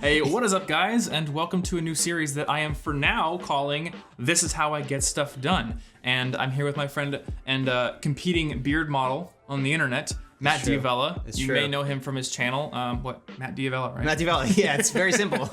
Hey, what is up, guys? And welcome to a new series that I am for now calling This Is How I Get Stuff Done. And I'm here with my friend and competing beard model on the internet, Matt Diavella. You may know him from his channel. Matt Diavella, right? Matt Diavella, yeah, it's very simple.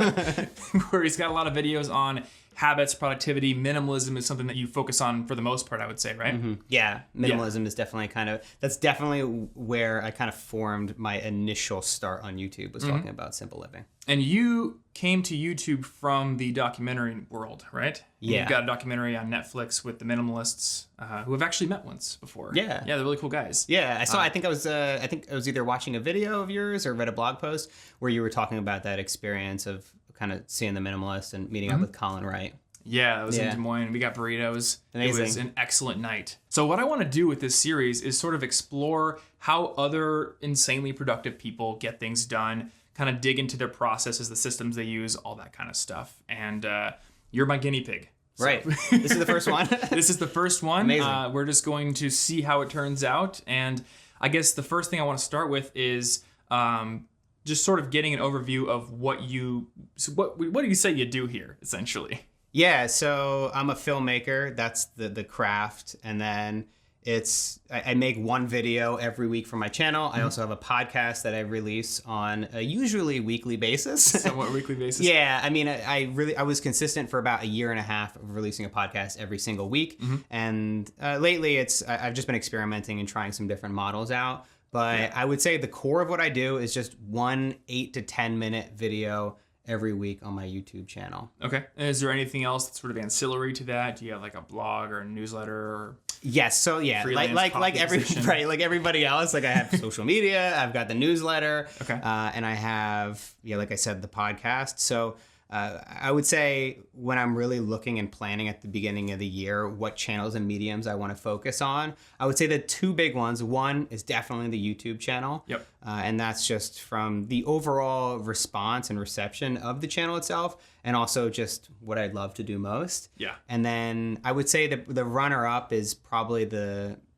Where he's got a lot of videos on habits, productivity. Minimalism is something that you focus on for the most part, I would say, right? Mm-hmm. Yeah, minimalism is definitely that's definitely where I kind of formed my initial start on YouTube, was talking about simple living. And you came to YouTube from the documentary world, right? Yeah. You've got a documentary on Netflix with the minimalists who have actually met once before. Yeah. Yeah, they're really cool guys. Yeah, I saw. I think I was either watching a video of yours or read a blog post where you were talking about that experience of kind of seeing the minimalist and meeting up with Colin Wright. Yeah, I was in Des Moines. We got burritos. Amazing. It was an excellent night. So what I want to do with this series is sort of explore how other insanely productive people get things done, kind of dig into their processes, the systems they use, all that kind of stuff. And you're my guinea pig. So. Right. This is the first one. This is the first one. Amazing. We're just going to see how it turns out. And I guess the first thing I want to start with is just sort of getting an overview of what do you say you do here, essentially? Yeah, so I'm a filmmaker. That's the craft. And then I make one video every week for my channel. I also have a podcast that I release on a usually weekly basis. Somewhat weekly basis? Yeah, I mean, I was consistent for about a year and a half of releasing a podcast every single week. And lately I've just been experimenting and trying some different models out. But I would say the core of what I do is just one 8 to 10 minute video every week on my YouTube channel. Okay. And is there anything else that's sort of ancillary to that? Do you have like a blog or a newsletter or? Yes. So yeah, like everybody else, like I have social media, I've got the newsletter, and I have, like I said, the podcast. So I would say when I'm really looking and planning at the beginning of the year what channels and mediums I want to focus on, I would say the two big ones. One is definitely the YouTube channel. Yep. And that's just from the overall response and reception of the channel itself, and also just what I'd love to do most. Yeah. And then I would say that the runner-up is probably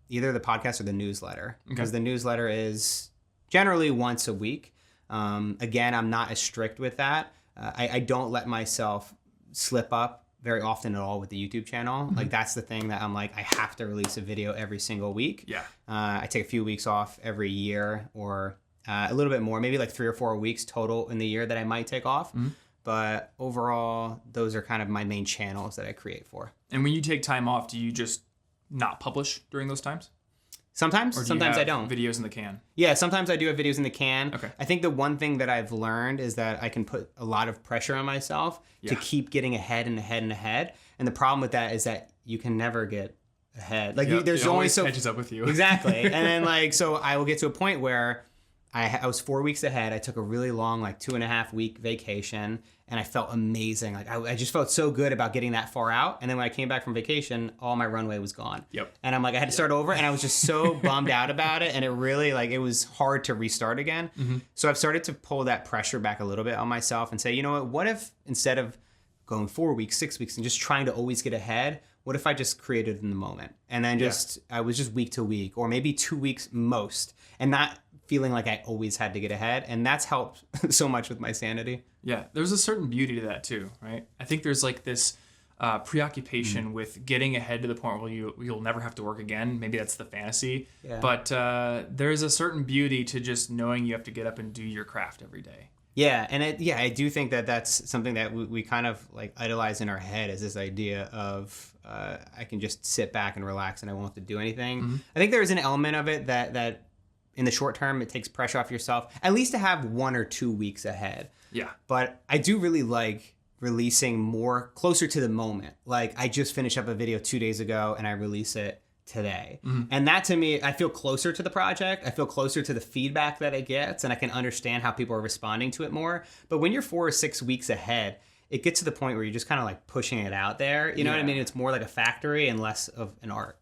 either the podcast or the newsletter, because the newsletter is generally once a week. Again, I'm not as strict with that. I don't let myself slip up very often at all with the YouTube channel. Like that's the thing that I'm like, I have to release a video every single week. Yeah. I take a few weeks off every year, or a little bit more, maybe like 3 or 4 weeks total in the year that I might take off. But overall, those are kind of my main channels that I create for. And when you take time off, do you just not publish during those times? Sometimes. Sometimes I don't. Videos in the can? Yeah, sometimes I do have videos in the can. Okay. I think the one thing that I've learned is that I can put a lot of pressure on myself to keep getting ahead and ahead and ahead. And the problem with that is that you can never get ahead. Like there's only so catches up with you. Exactly. And then so I will get to a point where I was 4 weeks ahead. I took a really long 2.5 week vacation, and I felt amazing. Like I just felt so good about getting that far out. And then when I came back from vacation, all my runway was gone. Yep. And I'm like, I had to start over, and I was just so bummed out about it. And it really it was hard to restart again. So I've started to pull that pressure back a little bit on myself and say, you know what if instead of going 4 weeks, 6 weeks, and just trying to always get ahead, what if I just created in the moment? And then I was just week to week, or maybe 2 weeks most, and not feeling like I always had to get ahead. And that's helped so much with my sanity. Yeah, there's a certain beauty to that too, right? I think there's this preoccupation with getting ahead to the point where you'll never have to work again. Maybe that's the fantasy. Yeah. But there's a certain beauty to just knowing you have to get up and do your craft every day. Yeah, and I do think that that's something that we kind of idolize in our head, is this idea of I can just sit back and relax and I won't have to do anything. I think there is an element of it that in the short term, it takes pressure off yourself, at least to have 1 or 2 weeks ahead. Yeah. But I do really like releasing more closer to the moment. Like I just finished up a video 2 days ago and I release it today. And that to me, I feel closer to the project. I feel closer to the feedback that it gets, and I can understand how people are responding to it more. But when you're 4 or 6 weeks ahead, it gets to the point where you're just kind of pushing it out there. You know what I mean? It's more like a factory and less of an art.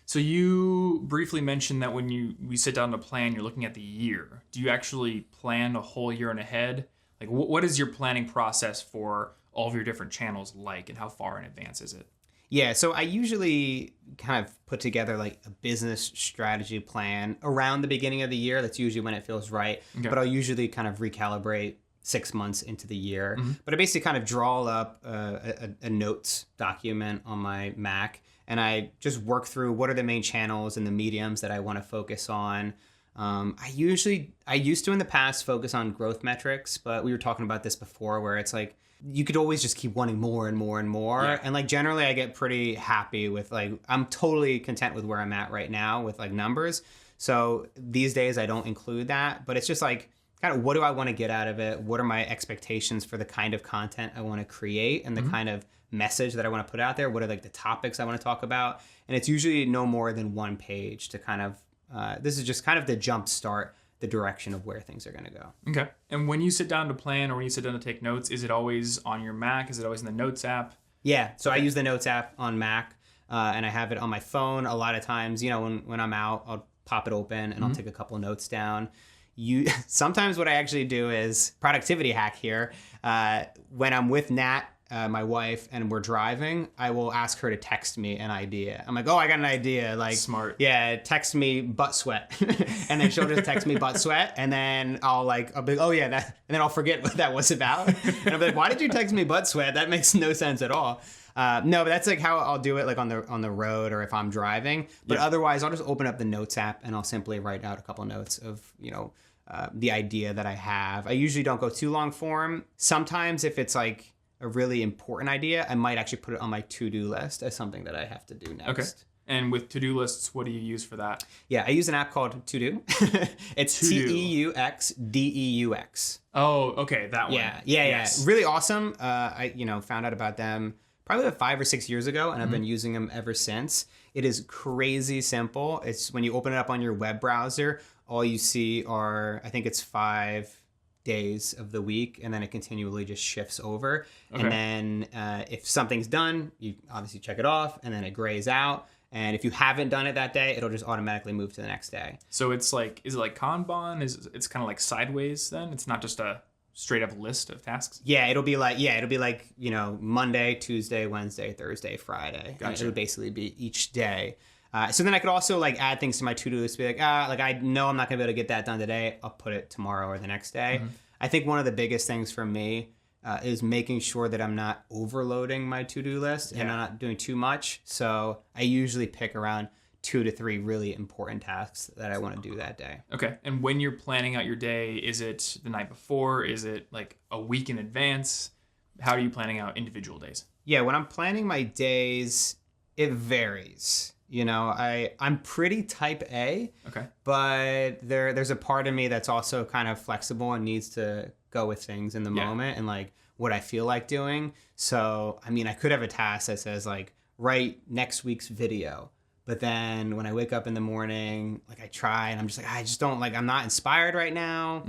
So you briefly mentioned that when we sit down to plan, you're looking at the year. Do you actually plan a whole year and ahead? What is your planning process for all of your different channels and how far in advance is it? Yeah, so I usually kind of put together a business strategy plan around the beginning of the year. That's usually when it feels right. Okay. But I'll usually kind of recalibrate 6 months into the year. But I basically kind of draw up a notes document on my Mac, and I just work through what are the main channels and the mediums that I want to focus on. I used to in the past focus on growth metrics, but we were talking about this before where it's like, you could always just keep wanting more and more and more. Yeah. And like generally I get pretty happy with like, I'm totally content with where I'm at right now with like numbers. So these days I don't include that, but it's just like, kind of what do I want to get out of it? What are my expectations for the kind of content I want to create and the kind of message that I want to put out there? What are like the topics I want to talk about? And it's usually no more than 1 page to kind of, this is just kind of the jump start the direction of where things are going to go. Okay. And when you sit down to plan or when you sit down to take notes, is it always on your Mac? Is it always in the Notes app? Yeah. So I use the Notes app on Mac, and I have it on my phone. A lot of times, you know, when I'm out, I'll pop it open and I'll take a couple of notes down. Sometimes what I actually do is productivity hack here. When I'm with Nat, my wife, and we're driving, I will ask her to text me an idea. I'm like, oh, I got an idea. Like, smart. Yeah, text me butt sweat. And then she'll just text me butt sweat. And then I'll be like, oh yeah, that, and then I'll forget what that was about. And I'll be like, why did you text me butt sweat? That makes no sense at all. No, but that's like how I'll do it, like on the road or if I'm driving. But otherwise, I'll just open up the Notes app and I'll simply write out a couple notes of, you know, the idea that I have. I usually don't go too long form. Sometimes if it's like a really important idea, I might actually put it on my to-do list as something that I have to do next. Okay. And with to-do lists, what do you use for that? Yeah, I use an app called To Do. It's TEUXDEUX. Oh, okay, that one. Yeah. Yes. Really awesome. I found out about them probably about 5 or 6 years ago, and I've been using them ever since. It is crazy simple. It's when you open it up on your web browser, all you see are, I think it's 5 days of the week, and then it continually just shifts over. Okay. And then if something's done, you obviously check it off, and then it grays out. And if you haven't done it that day, it'll just automatically move to the next day. So it's like, is it like Kanban? It's kind of like sideways then? It's not just a straight up list of tasks? Yeah, it'll be like, you know, Monday, Tuesday, Wednesday, Thursday, Friday. Gotcha. It'll basically be each day. So then I could also like add things to my to-do list, be like, I know I'm not gonna be able to get that done today. I'll put it tomorrow or the next day. I think one of the biggest things for me is making sure that I'm not overloading my to-do list and I'm not doing too much. So I usually pick around 2 to 3 really important tasks that I want to do that day. Okay. And when you're planning out your day, is it the night before? Is it like a week in advance? How are you planning out individual days? Yeah, when I'm planning my days, it varies. You know, I'm pretty type A. Okay. But there's a part of me that's also kind of flexible and needs to go with things in the moment and like what I feel like doing. So, I mean, I could have a task that says like, write next week's video. But then when I wake up in the morning, like I try and I'm just like, I just don't like, I'm not inspired right now.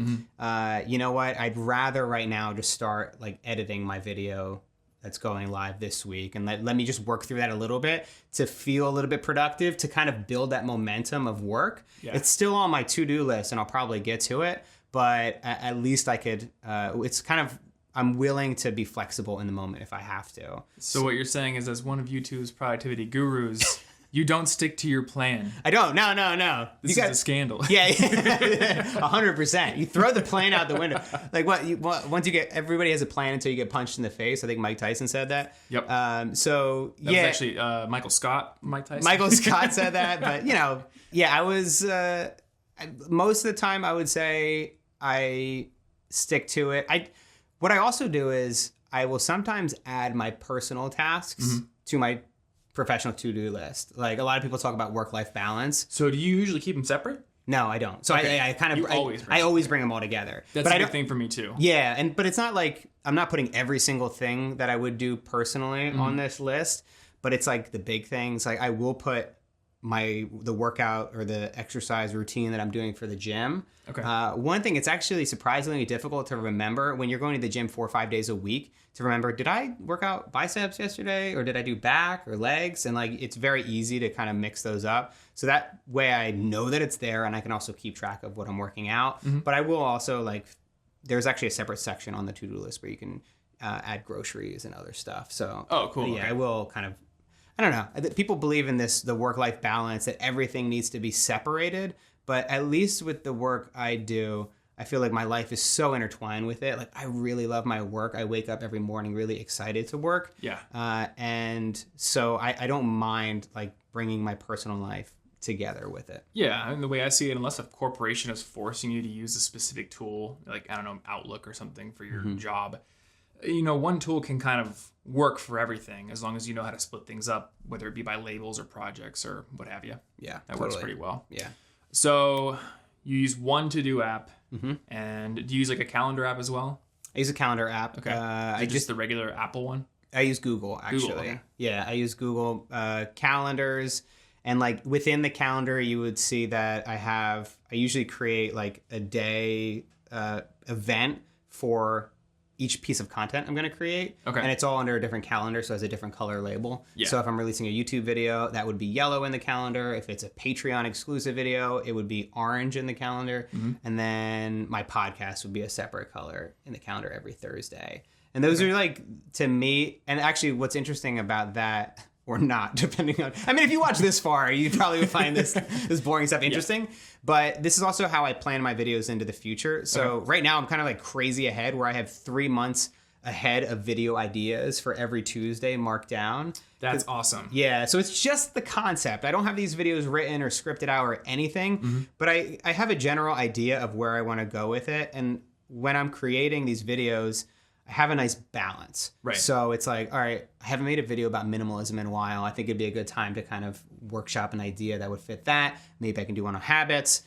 You know what? I'd rather right now just start like editing my video that's going live this week and let me just work through that a little bit to feel a little bit productive, to kind of build that momentum of work. Yeah. It's still on my to-do list and I'll probably get to it, but at least I could, it's kind of, I'm willing to be flexible in the moment if I have to. So what you're saying is, as one of YouTube's productivity gurus, you don't stick to your plan. I don't. No. This is a scandal. Yeah, 100%. You throw the plan out the window. Like once you get, everybody has a plan until you get punched in the face. I think Mike Tyson said that. Yep. So that was actually Michael Scott. Mike Tyson. Michael Scott said that, but you know, yeah, I was most of the time I would say I stick to it. What I also do is I will sometimes add my personal tasks to my professional to-do list. Like a lot of people talk about work-life balance. So do you usually keep them separate? No, I don't. So okay. I always bring them all together. That's a big thing for me too. Yeah, but it's not like I'm not putting every single thing that I would do personally on this list, but it's like the big things. Like I will put the workout or the exercise routine that I'm doing for the gym. Okay. One thing, it's actually surprisingly difficult to remember when you're going to the gym 4 or 5 days a week to remember, did I work out biceps yesterday or did I do back or legs? And like, it's very easy to kind of mix those up. So that way I know that it's there and I can also keep track of what I'm working out. But I will also like, there's actually a separate section on the to-do list where you can add groceries and other stuff. So, oh, cool. Yeah, okay. I will kind of, I don't know. People believe in the work-life balance, that everything needs to be separated. But at least with the work I do, I feel like my life is so intertwined with it. Like I really love my work. I wake up every morning really excited to work. Yeah. And so I don't mind like bringing my personal life together with it. Yeah, and the way I see it, unless a corporation is forcing you to use a specific tool, like, I don't know, Outlook or something for your job, you know, one tool can kind of work for everything as long as you know how to split things up, whether it be by labels or projects or what have you. Yeah, that works pretty well. Yeah. So you use one to-do app, and do you use like a calendar app as well? I use a calendar app. Okay. I just the regular Apple one? I use Google, actually. Google, okay. Yeah, I use Google calendars. And like within the calendar, you would see that I usually create like a day event for each piece of content I'm going to create. Okay. And it's all under a different calendar, so it has a different color label. Yeah. So if I'm releasing a YouTube video, that would be yellow in the calendar. If it's a Patreon exclusive video, it would be orange in the calendar. And then my podcast would be a separate color in the calendar every Thursday. And those are like, to me, and actually what's interesting about that, or not, depending on... I mean, if you watch this far, you probably would find this boring stuff interesting. Yeah. But this is also how I plan my videos into the future. So right now, I'm kind of like crazy ahead, where I have 3 months ahead of video ideas for every Tuesday marked down. That's awesome. Yeah, so it's just the concept. I don't have these videos written or scripted out or anything, but I have a general idea of where I want to go with it. And when I'm creating these videos, I have a nice balance. Right. So it's like, all right, I haven't made a video about minimalism in a while. I think it'd be a good time to kind of workshop an idea that would fit that. Maybe I can do one on habits.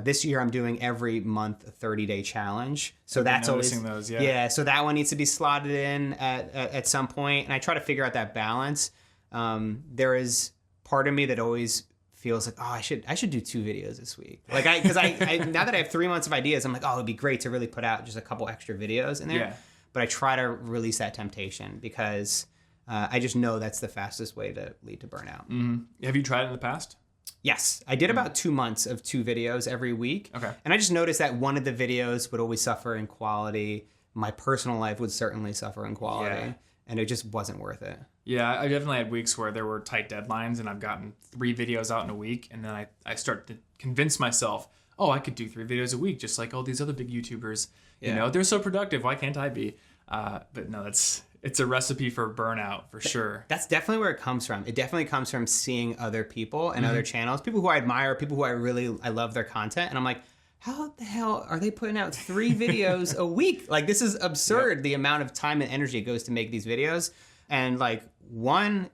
This year I'm doing every month a 30-day challenge. So that's always those, so that one needs to be slotted in at some point. And I try to figure out that balance. There is part of me that always feels like, oh, I should do 2 videos this week. Like because I now that I have 3 months of ideas, I'm like, oh, it'd be great to really put out just a couple extra videos in there. Yeah. But I try to release that temptation because I just know that's the fastest way to lead to burnout. Have you tried it in the past? Yes. I did about 2 months of 2 videos every week. Okay. And I just noticed that one of the videos would always suffer in quality. My personal life would certainly suffer in quality. Yeah. And it just wasn't worth it. Yeah, I definitely had weeks where there were tight deadlines and I've gotten 3 videos out in a week. And then I start to convince myself, oh, I could do 3 videos a week just like all these other big YouTubers. You know, they're so productive. Why can't I be? But no, it's a recipe for burnout for sure. That's definitely where it comes from. It definitely comes from seeing other people and other channels, people who I admire, people who I love their content. And I'm like, how the hell are they putting out 3 videos a week? Like, this is absurd, the amount of time and energy it goes to make these videos. And like, one,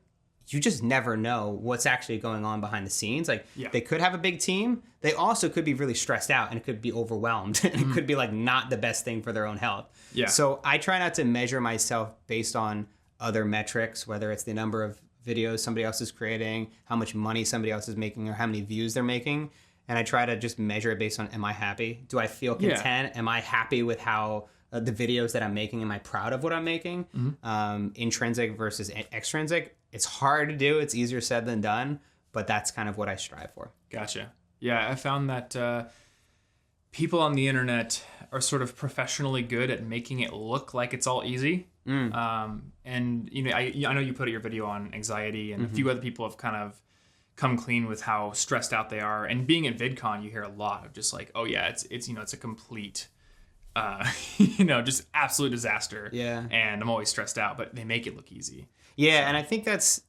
you just never know what's actually going on behind the scenes. Like, they could have a big team. They also could be really stressed out and it could be overwhelmed. And it could be like not the best thing for their own health. Yeah. So I try not to measure myself based on other metrics, whether it's the number of videos somebody else is creating, how much money somebody else is making, or how many views they're making. And I try to just measure it based on, am I happy? Do I feel content? Am I happy with how the videos that I'm making? Am I proud of what I'm making? Intrinsic versus extrinsic. It's hard to do. It's easier said than done, but that's kind of what I strive for. Gotcha. Yeah, I found that people on the internet are sort of professionally good at making it look like it's all easy. And you know, I know you put your video on anxiety, and a few other people have kind of come clean with how stressed out they are. And being at VidCon, you hear a lot of just like, oh yeah, it's you know, it's a complete you know, just absolute disaster. Yeah. And I'm always stressed out, but they make it look easy. Yeah, so. And I think that's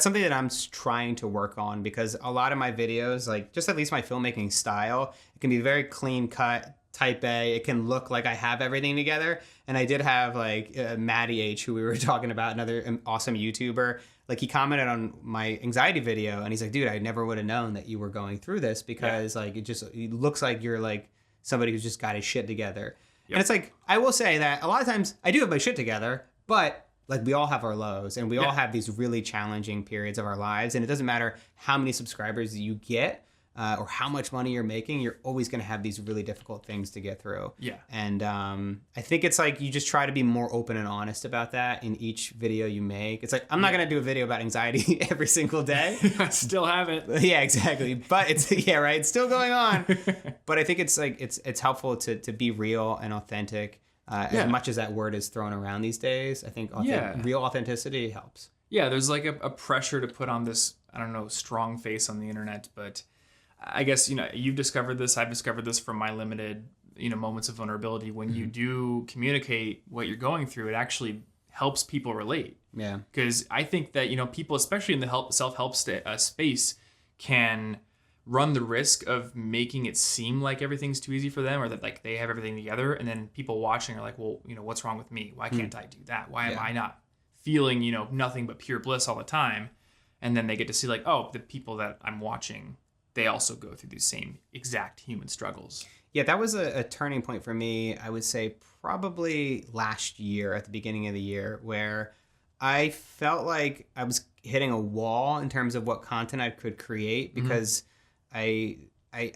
something that I'm trying to work on, because a lot of my videos, like just at least my filmmaking style, it can be very clean cut, type A. It can look like I have everything together. And I did have like Maddie H, who we were talking about, another awesome YouTuber. Like, he commented on my anxiety video and he's like, dude, I never would have known that you were going through this, because like it looks like you're like somebody who's just got his shit together. And it's like, I will say that a lot of times I do have my shit together, but like, we all have our lows and we all have these really challenging periods of our lives. And it doesn't matter how many subscribers you get or how much money you're making, you're always going to have these really difficult things to get through. Yeah. And I think it's like, you just try to be more open and honest about that in each video you make. It's like, I'm not going to do a video about anxiety every single day. I still have it. Yeah, exactly. But it's, right. It's still going on. But I think it's like, it's helpful to be real and authentic. As much as that word is thrown around these days, I think real authenticity helps. Yeah, there's like a pressure to put on this, I don't know, strong face on the internet. But I guess, you know, you've discovered this. I've discovered this from my limited moments of vulnerability, when you do communicate what you're going through, it actually helps people relate. Yeah. Because I think that, people, especially in the self-help space, can run the risk of making it seem like everything's too easy for them, or that like they have everything together. And then people watching are like, well, what's wrong with me? Why can't I do that? Why am I not feeling, nothing but pure bliss all the time? And then they get to see like, oh, the people that I'm watching, they also go through these same exact human struggles. Yeah, that was a turning point for me, I would say probably last year, at the beginning of the year, where I felt like I was hitting a wall in terms of what content I could create, because I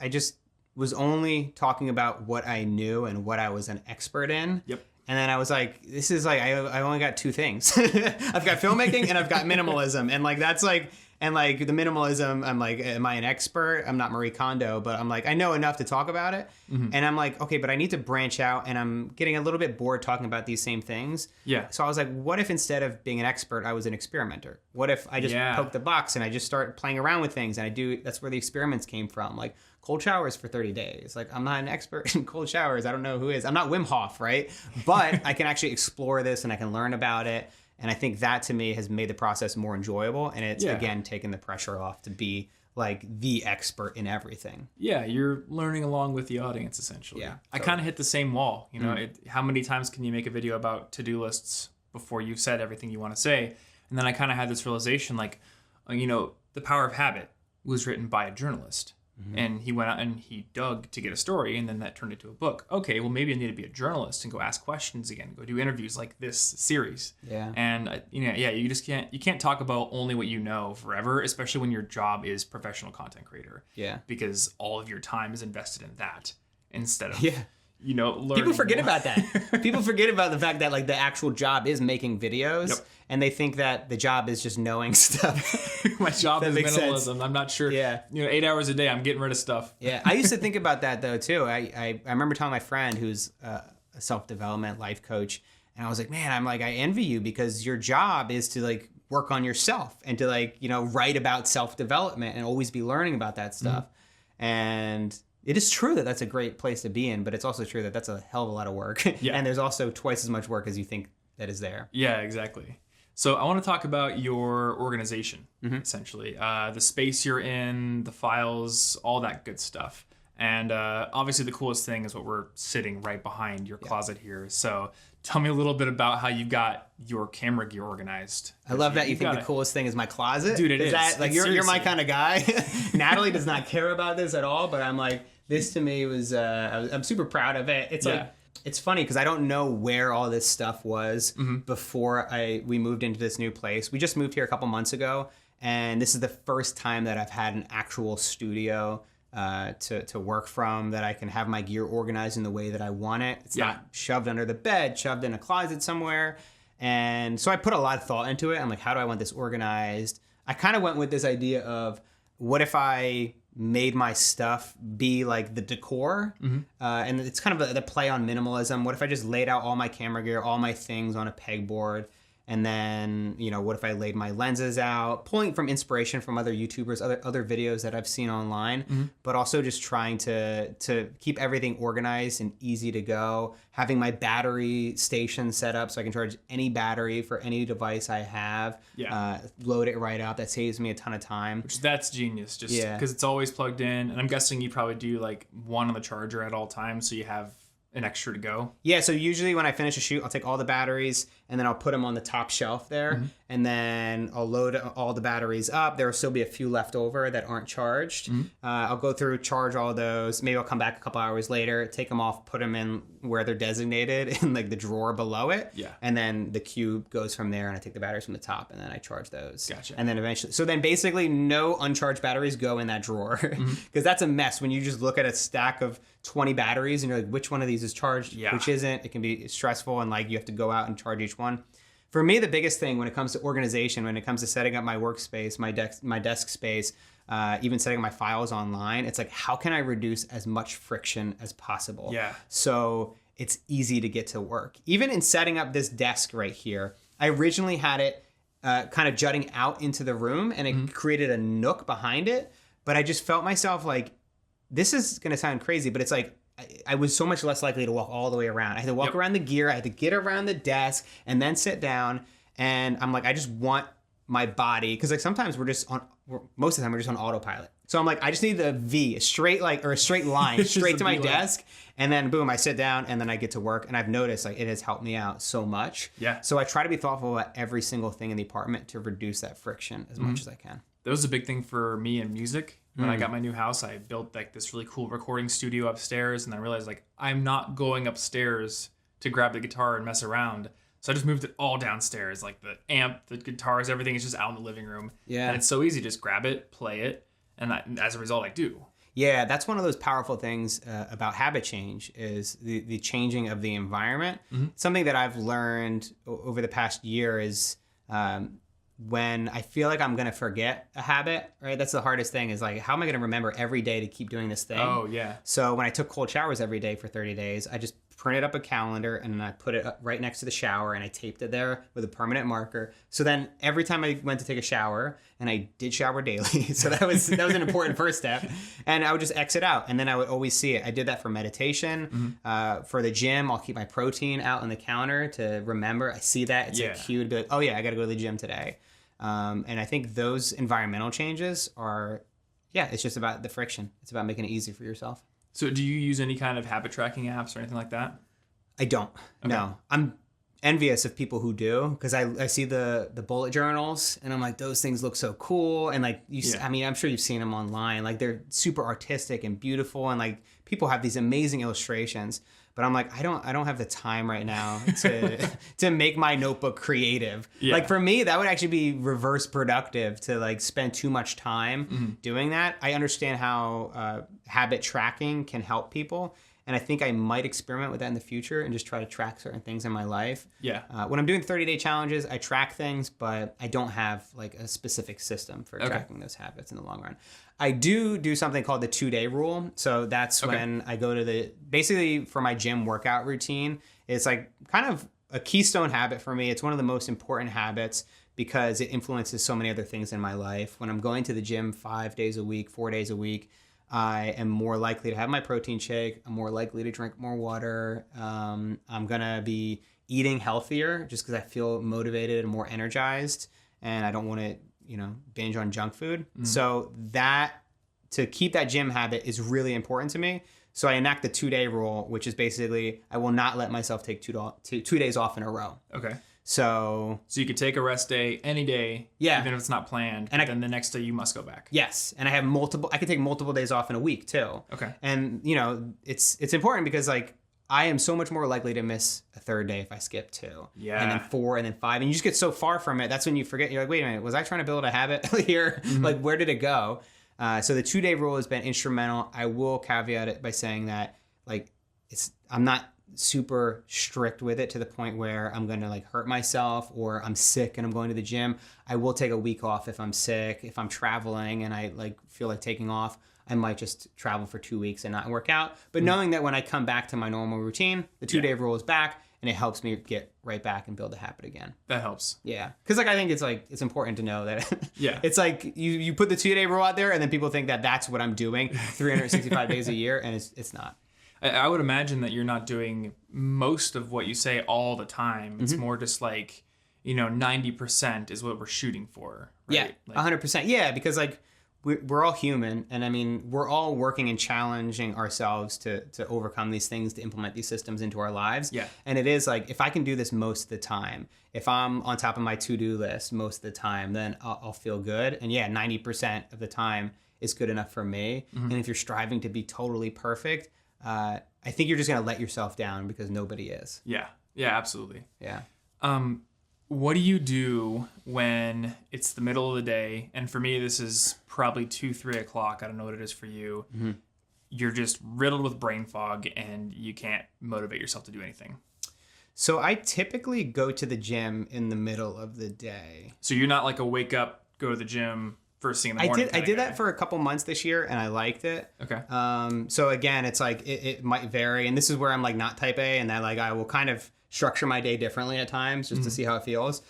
just was only talking about what I knew and what I was an expert in. Yep. And then I was like, this is like, I only got two things. I've got filmmaking and I've got minimalism. And like, that's like, and like the minimalism, I'm like, am I an expert? I'm not Marie Kondo, but I'm like, I know enough to talk about it. And I'm like, okay, but I need to branch out, and I'm getting a little bit bored talking about these same things. Yeah. So I was like, what if instead of being an expert, I was an experimenter? What if I just poke the box and I just start playing around with things, and that's where the experiments came from. Like cold showers for 30 days. Like, I'm not an expert in cold showers. I don't know who is. I'm not Wim Hof, right? But I can actually explore this and I can learn about it. And I think that to me has made the process more enjoyable. And it's, again, taken the pressure off to be like the expert in everything. Yeah, you're learning along with the audience, essentially. Yeah, I kind of hit the same wall. How many times can you make a video about to-do lists before you've said everything you want to say? And then I kind of had this realization, like, The Power of Habit was written by a journalist. And he went out and he dug to get a story, and then that turned into a book. Okay, well, maybe I need to be a journalist and go ask questions again, go do interviews like this series. Yeah. And you just can't talk about only what you know forever, especially when your job is professional content creator. Yeah. Because all of your time is invested in that instead of learning. People forget about that. People forget about the fact that like the actual job is making videos, and they think that the job is just knowing stuff. My job is minimalism. Sense. I'm not sure. Yeah. 8 hours a day, I'm getting rid of stuff. Yeah. I used to think about that though too. I remember telling my friend who's a self-development life coach, and I was like, man, I envy you, because your job is to like work on yourself and to like, write about self-development and always be learning about that stuff. And it is true that that's a great place to be in, but it's also true that that's a hell of a lot of work. Yeah. And there's also twice as much work as you think that is there. Yeah, exactly. So I want to talk about your organization, essentially. The space you're in, the files, all that good stuff. And obviously the coolest thing is what we're sitting right behind your closet here. So tell me a little bit about how you got your camera gear organized. I love that you think the coolest thing is my closet. Dude, it is. That, like, you're my kind of guy. Natalie does not care about this at all, but I'm like, this to me was, I'm super proud of it. It's like, it's funny because I don't know where all this stuff was before we moved into this new place. We just moved here a couple months ago, and this is the first time that I've had an actual studio to work from, that I can have my gear organized in the way that I want it. It's not shoved under the bed, shoved in a closet somewhere. And so I put a lot of thought into it. I'm like, how do I want this organized? I kind of went with this idea of, what if I made my stuff be like the decor? And it's kind of the play on minimalism. What if I just laid out all my camera gear, all my things on a pegboard? And then, what if I laid my lenses out, pulling from inspiration from other YouTubers, other videos that I've seen online, but also just trying to keep everything organized and easy to go. Having my battery station set up so I can charge any battery for any device I have. Load it right up. That saves me a ton of time. That's genius, just because it's always plugged in. And I'm guessing you probably do like one on the charger at all times, so you have an extra to go. Yeah, so usually when I finish a shoot, I'll take all the batteries and then I'll put them on the top shelf there, and then I'll load all the batteries up. There will still be a few left over that aren't charged. I'll go through, charge all those. Maybe I'll come back a couple hours later, take them off, put them in where they're designated in like the drawer below it. And then the cube goes from there, and I take the batteries from the top and then I charge those. Gotcha. And then eventually, so then basically no uncharged batteries go in that drawer, because that's a mess when you just look at a stack of 20 batteries and you're like, which one of these is charged, which isn't. It can be stressful, and like you have to go out and charge each one. For me, the biggest thing when it comes to organization, when it comes to setting up my workspace, my desk space, even setting up my files online, it's like, how can I reduce as much friction as possible? So it's easy to get to work. Even in setting up this desk right here, I originally had it kind of jutting out into the room, and it created a nook behind it. But I just felt myself like, this is going to sound crazy, but it's like, I was so much less likely to walk all the way around. I had to walk around the gear. I had to get around the desk and then sit down. And I'm like, I just want my body, because like sometimes most of the time we're just on autopilot. So I'm like, I just need a straight line straight to my desk, and then boom, I sit down, and then I get to work. And I've noticed like it has helped me out so much. Yeah. So I try to be thoughtful about every single thing in the apartment to reduce that friction as much as I can. That was a big thing for me in music. When I got my new house, I built like this really cool recording studio upstairs, and I realized like I'm not going upstairs to grab the guitar and mess around. So I just moved it all downstairs, like the amp, the guitars, everything is just out in the living room. Yeah. And it's so easy, just grab it, play it, and as a result, I do. Yeah, that's one of those powerful things about habit change is the changing of the environment. Something that I've learned over the past year is when I feel like I'm going to forget a habit, right? That's the hardest thing is like, how am I going to remember every day to keep doing this thing? Oh, yeah. So when I took cold showers every day for 30 days, I just printed up a calendar and then I put it up right next to the shower and I taped it there with a permanent marker. So then every time I went to take a shower, and I did shower daily, so that was an important first step, and I would just exit out and then I would always see it. I did that for meditation. For the gym, I'll keep my protein out on the counter to remember. I see that. It's a cue to be like, oh yeah, I got to go to the gym today. And I think those environmental changes are, it's just about the friction. It's about making it easy for yourself. So do you use any kind of habit tracking apps or anything like that? I don't. Okay. No. I'm envious of people who do, because I see the bullet journals and I'm like, those things look so cool. And like, I mean, I'm sure you've seen them online. Like they're super artistic and beautiful. And like people have these amazing illustrations. But I'm like, I don't have the time right now to make my notebook creative. Yeah. Like for me, that would actually be reverse productive to like spend too much time doing that. I understand how habit tracking can help people. And I think I might experiment with that in the future and just try to track certain things in my life. Yeah. When I'm doing 30-day challenges, I track things, but I don't have like a specific system for tracking those habits in the long run. I do something called the 2-day rule. So that's when I go to basically for my gym workout routine, it's like kind of a keystone habit for me. It's one of the most important habits because it influences so many other things in my life. When I'm going to the gym 5 days a week, 4 days a week, I am more likely to have my protein shake. I'm more likely to drink more water. I'm going to be eating healthier just because I feel motivated and more energized. And I don't want to, binge on junk food. So to keep that gym habit is really important to me. So I enact the 2-day rule, which is basically I will not let myself take 2 days off in a row. Okay. So you could take a rest day any day, even if it's not planned. And then the next day you must go back. Yes, and I could take multiple days off in a week too. Okay. And it's important because like I am so much more likely to miss a third day if I skip 2. Yeah. And then 4 and then 5, and you just get so far from it. That's when you forget. You're like, wait a minute, was I trying to build a habit here? Like, where did it go? So the 2-day rule has been instrumental. I will caveat it by saying that like I'm not super strict with it to the point where I'm going to like hurt myself or I'm sick and I'm going to the gym. I will take a week off if I'm sick. If I'm traveling and I like feel like taking off, I might just travel for 2 weeks and not work out. But knowing that when I come back to my normal routine, the 2-day rule is back and it helps me get right back and build a habit again. That helps. Yeah. Because like I think it's important to know that it's like you put the 2-day rule out there and then people think that that's what I'm doing 365 days a year, and it's not. I would imagine that you're not doing most of what you say all the time. It's more just like, 90% is what we're shooting for. Right? Yeah, 100%. Yeah, because like we're all human. And I mean, we're all working and challenging ourselves to overcome these things, to implement these systems into our lives. Yeah. And it is like, if I can do this most of the time, if I'm on top of my to-do list most of the time, then I'll feel good. And 90% of the time is good enough for me. And if you're striving to be totally perfect, I think you're just going to let yourself down because nobody is. Yeah. Yeah, absolutely. Yeah. What do you do when it's the middle of the day? And for me, this is probably 2-3 o'clock. I don't know what it is for you. You're just riddled with brain fog and you can't motivate yourself to do anything. So I typically go to the gym in the middle of the day. So you're not like a wake up, go to the gym first thing in the morning. I did that for a couple months this year and I liked it. Okay. So again, it's like it might vary, and this is where I'm like not type A, and that like I will kind of structure my day differently at times just to see how it feels.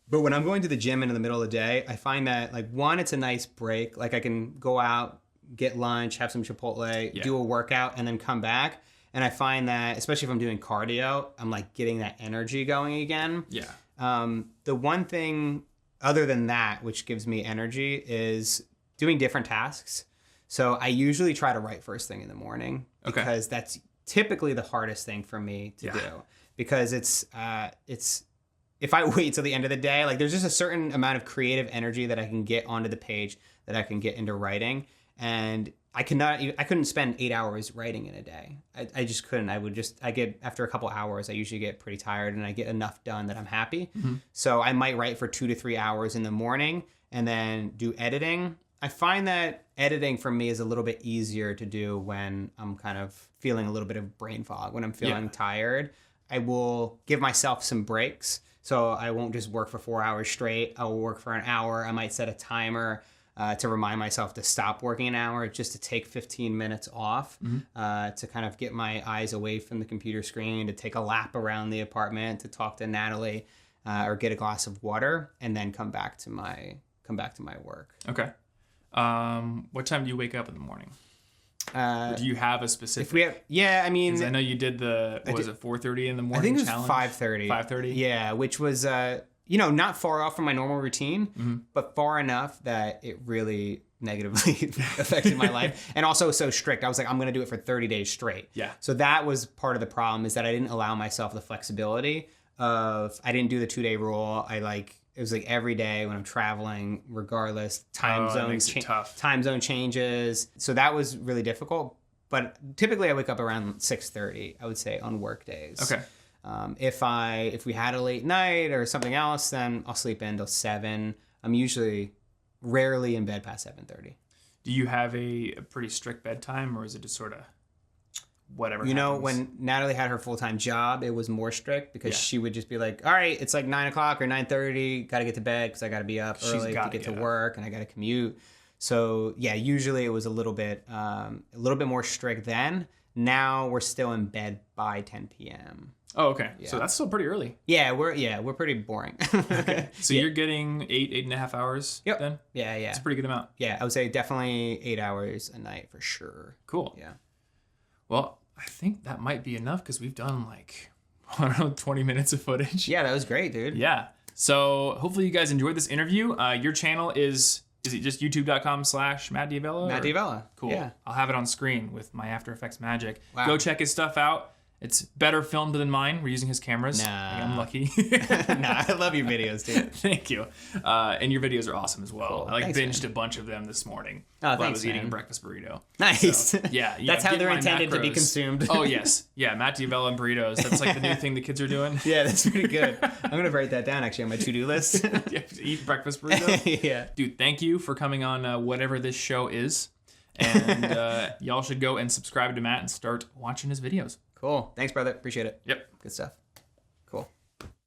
But when I'm going to the gym in the middle of the day, I find that like one, it's a nice break. Like I can go out, get lunch, have some Chipotle, do a workout, and then come back. And I find that, especially if I'm doing cardio, I'm like getting that energy going again. Yeah. The one thing other than that, which gives me energy, is doing different tasks. So I usually try to write first thing in the morning because that's typically the hardest thing for me to do, because it's if I wait till the end of the day, like there's just a certain amount of creative energy that I can get onto the page that I can get into writing. And I couldn't spend 8 hours writing in a day. I just couldn't. I get, after a couple hours, I usually get pretty tired and I get enough done that I'm happy. Mm-hmm. So I might write for 2 to 3 hours in the morning and then do editing. I find that editing for me is a little bit easier to do when I'm kind of feeling a little bit of brain fog, when I'm feeling tired. I will give myself some breaks. So I won't just work for 4 hours straight. I will work for an hour. I might set a timer to remind myself to stop working an hour, just to take 15 minutes off, to kind of get my eyes away from the computer screen, to take a lap around the apartment, to talk to Natalie, or get a glass of water, and then come back to my work. Okay. What time do you wake up in the morning? Or do you have a specific? I mean, I know you did was it 4:30 in the morning? I think it was challenge? 5:30. 5:30. Yeah, which was not far off from my normal routine, but far enough that it really negatively affected my life. And also so strict. I was like, I'm going to do it for 30 days straight. Yeah. So that was part of the problem, is that I didn't allow myself the flexibility of, I didn't do the 2-day rule. It was like every day when I'm traveling, regardless, time zone changes. So that was really difficult. But typically I wake up around 6:30, I would say, on work days. Okay. If we had a late night or something else, then I'll sleep in till 7. I'm usually rarely in bed past 7:30. Do you have a pretty strict bedtime, or is it just sort of whatever happens? When Natalie had her full-time job, it was more strict, because she would just be like, all right, it's like 9 o'clock or 9:30, got to get to bed because I got to be up early to get to work, and I got to commute. So yeah, usually it was a little bit more strict then. Now we're still in bed by 10 p.m. Oh, okay. Yeah. So that's still pretty early. Yeah, we're pretty boring. Okay. So you're getting 8.5 hours then? Yeah. It's a pretty good amount. Yeah, I would say definitely 8 hours a night for sure. Cool. Yeah. Well, I think that might be enough, because we've done 20 minutes of footage. Yeah, that was great, dude. Yeah. So hopefully you guys enjoyed this interview. Your channel is it just youtube.com/Matt D'Avella? Matt D'Avella. Cool. Yeah. I'll have it on screen with my After Effects magic. Wow. Go check his stuff out. It's better filmed than mine. We're using his cameras. Nah. I'm lucky. Nah, I love your videos, dude. Thank you. And your videos are awesome as well. Cool. I Thanks, binged a bunch of them this morning while I was eating a breakfast burrito. Nice. So, yeah. That's how they're intended to be consumed. Oh, yes. Yeah, Matt D'Avella and burritos. That's like the new thing the kids are doing. Yeah, that's pretty good. I'm going to write that down, actually, on my to-do list. Eat breakfast burrito. Yeah. Dude, thank you for coming on whatever this show is. And y'all should go and subscribe to Matt and start watching his videos. Cool. Thanks, brother. Appreciate it. Yep. Good stuff.